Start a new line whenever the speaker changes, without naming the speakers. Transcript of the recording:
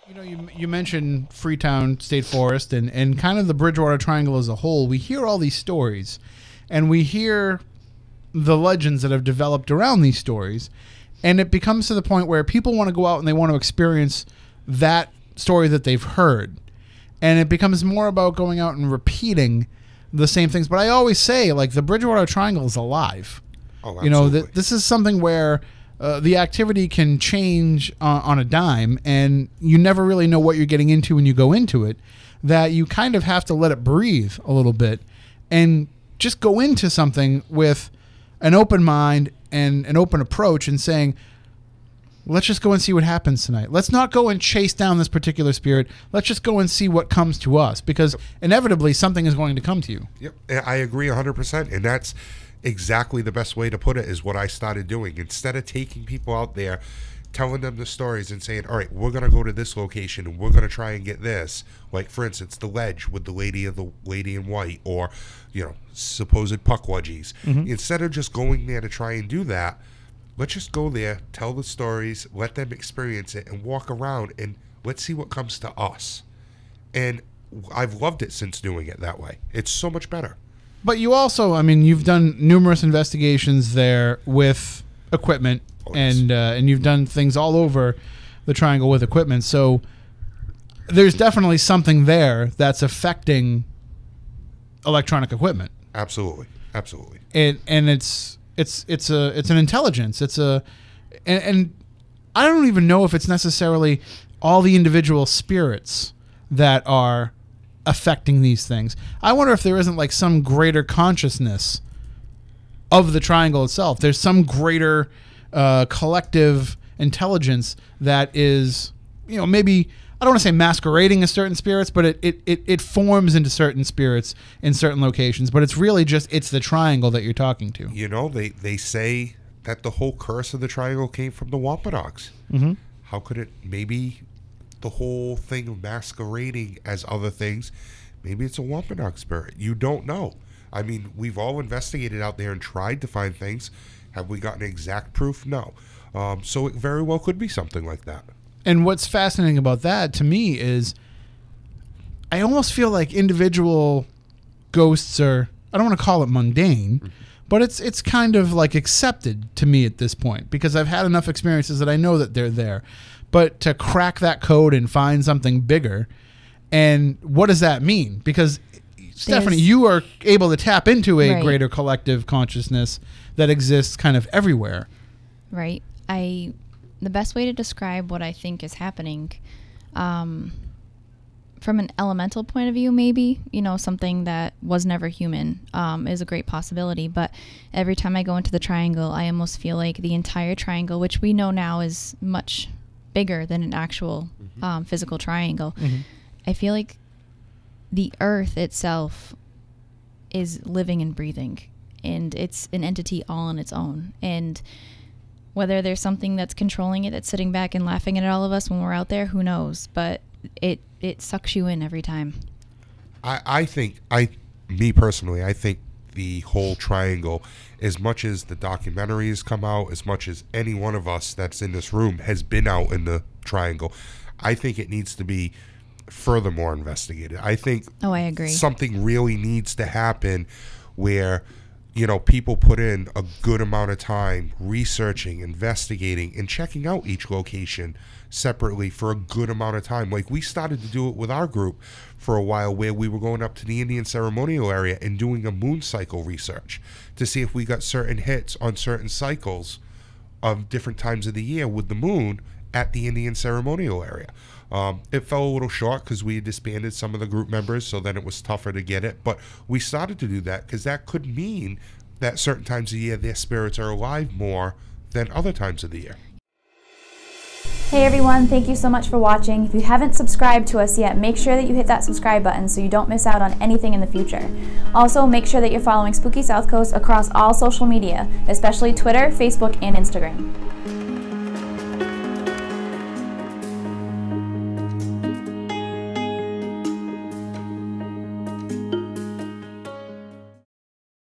You know, you mentioned Freetown State Forest and kind of the Bridgewater Triangle as a whole. We hear all these stories, and we hear the legends that have developed around these stories, and it becomes to the point where people want to go out and they want to experience that story that they've heard, and it becomes more about going out and repeating the same things. But I always say, like, the Bridgewater Triangle is alive.
Oh, absolutely.
You know, this is something where the activity can change on a dime, and you never really know what you're getting into when you go into it, that you kind of have to let it breathe a little bit and just go into something with an open mind and an open approach and saying, let's just go and see what happens tonight. Let's not go and chase down this particular spirit. Let's just go and see what comes to us, because inevitably something is going to come to you.
Yep, I agree 100%, and that's exactly the best way to put it is what I started doing. Instead of taking people out there, telling them the stories and saying, all right, we're going to go to this location and we're going to try and get this. Like, for instance, the ledge with the lady in white, or, you know, supposed puckwudgies. Instead of just going there to try and do that, let's just go there, tell the stories, let them experience it, and walk around, and let's see what comes to us. And I've loved it since doing it that way. It's so much better.
But you also, I mean, you've done numerous investigations there with equipment, and you've done things all over the Triangle with equipment. So there's definitely something there that's affecting electronic equipment.
Absolutely, absolutely.
And it's an intelligence. And I don't even know if it's necessarily all the individual spirits that are affecting these things. I wonder if there isn't like some greater consciousness of the Triangle itself. There's some greater collective intelligence that is, you know, maybe, I don't want to say masquerading as certain spirits, but it forms into certain spirits in certain locations. But it's really just, it's the Triangle that you're talking to.
You know, they say that the whole curse of the Triangle came from the Wampanoags. How could it, maybe the whole thing of masquerading as other things, maybe it's a Wampanoag spirit. You don't know. I mean, we've all investigated out there and tried to find things. Have we gotten exact proof? No. So it very well could be something like that.
And what's fascinating about that to me is I almost feel like individual ghosts are, I don't want to call it mundane, but it's kind of like accepted to me at this point, because I've had enough experiences that I know that they're there. But to crack that code and find something bigger, and what does that mean? Because, Stephanie, you are able to tap into a greater collective consciousness that exists kind of everywhere.
Right. The best way to describe what I think is happening, from an elemental point of view, maybe, you know, something that was never human, is a great possibility. But every time I go into the Triangle, I almost feel like the entire Triangle, which we know now is much bigger than an actual physical triangle. I feel like the earth itself is living and breathing, and it's an entity all on its own. And whether there's something that's controlling it, that's sitting back and laughing at all of us when we're out there, who knows? But it sucks you in every time. Me personally, I think the whole Triangle, as much as the documentaries come out, as much as any one of us that's in this room has been out in the Triangle, I think it needs to be furthermore investigated. I think I agree.
Something really needs to happen where, you know, people put in a good amount of time researching, investigating, and checking out each location separately for a good amount of time. Like, we started to do it with our group for a while, where we were going up to the Indian ceremonial area and doing a moon cycle research to see if we got certain hits on certain cycles of different times of the year with the moon at the Indian ceremonial area. It fell a little short because we had disbanded some of the group members, so then it was tougher to get it. But we started to do that because that could mean that certain times of the year their spirits are alive more than other times of the year.
Hey everyone, thank you so much for watching. If you haven't subscribed to us yet, make sure that you hit that subscribe button so you don't miss out on anything in the future. Also, make sure that you're following Spooky Southcoast across all social media, especially Twitter, Facebook, and Instagram.